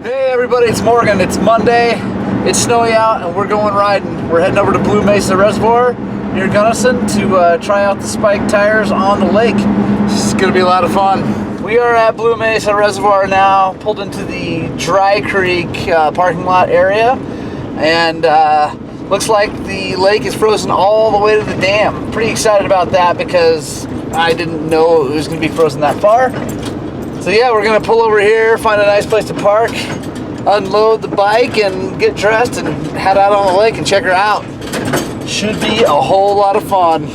Hey everybody, it's Morgan. It's Monday. It's snowy out and we're going riding. We're heading over to Blue Mesa Reservoir near Gunnison to try out the spike tires on the lake. It's going to be a lot of fun. We are at Blue Mesa Reservoir now, pulled into the Dry Creek parking lot area, and looks like the lake is frozen all the way to the dam. Pretty excited about that because I didn't know it was going to be frozen that far. So yeah, we're gonna pull over here, find a nice place to park, unload the bike and get dressed and head out on the lake and check her out. Should be a whole lot of fun.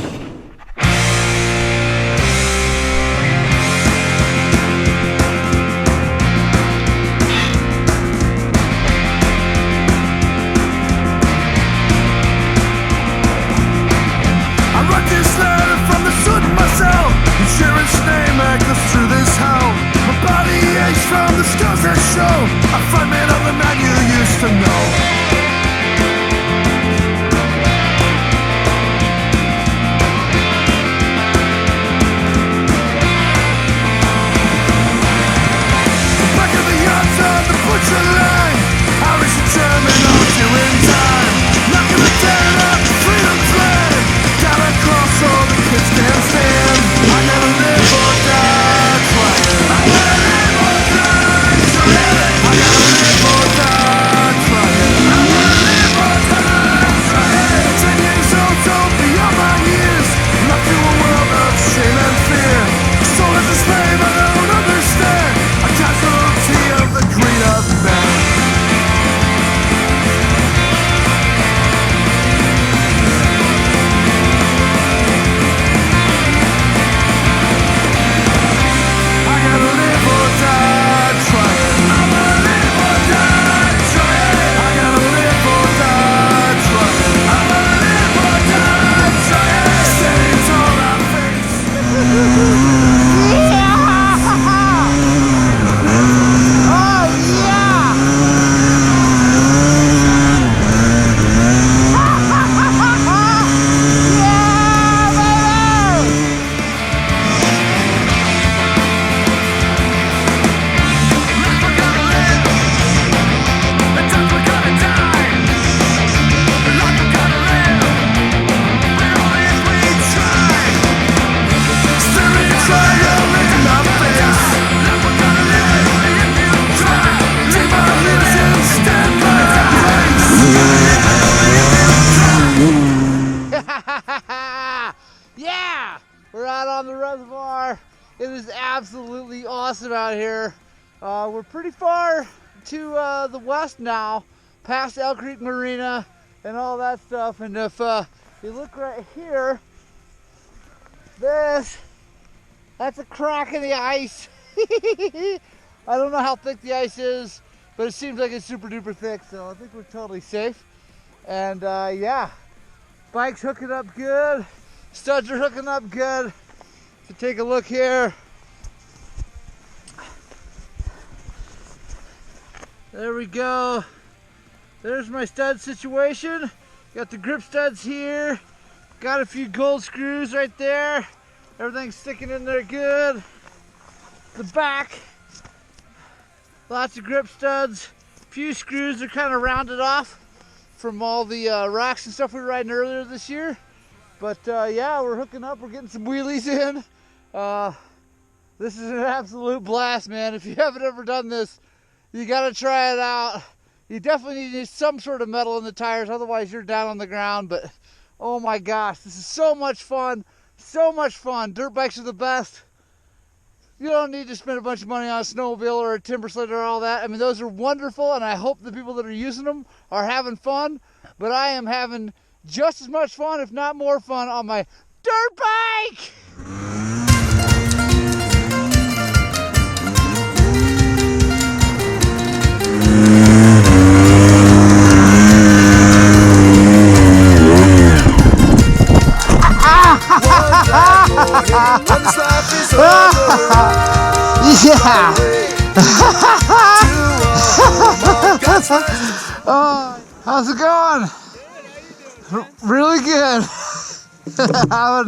I wrote this letter from the soot myself, insurance name echoes through this home. My body aches from the scars that show a fragment of the man you used to know. The back of the yard's on the butcher line, Irish and German all doing time, knocking the dead off the freedom flag. Down across all the kids can't stand. I never live or die trying. I gotta live or die trying. I gotta live or die trying. I wanna live or die trying. 10 years old, told beyond my years, locked to a world of shame and fear. Sold as a slave, I don't understand. A casualty of the greed of man. Yeah! We're out on the reservoir. It is absolutely awesome out here. We're pretty far to the west now, past Elk Creek Marina and all that stuff. And if you look right here, that's a crack in the ice. I don't know how thick the ice is, but it seems like it's super duper thick, so I think we're totally safe. And yeah, bike's hooking up good. Studs are hooking up good. So take a look here. There we go. There's my stud situation. Got the grip studs here. Got a few gold screws right there. Everything's sticking in there good. The back, lots of grip studs. A few screws are kind of rounded off from all the rocks and stuff we were riding earlier this year. But yeah, we're hooking up, we're getting some wheelies in. This is an absolute blast, man. If you haven't ever done this, you gotta try it out. You definitely need some sort of metal in the tires, otherwise you're down on the ground. But oh my gosh, this is so much fun, so much fun. Dirt bikes are the best. You don't need to spend a bunch of money on a snowmobile or a timber sled or all that. I mean, those are wonderful, and I hope the people that are using them are having fun. But I am having just as much fun, if not more fun, on my dirt bike! Yeah! Oh, how's it going? Really good. I've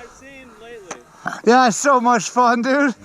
seen lately. Yeah, it's so much fun, dude.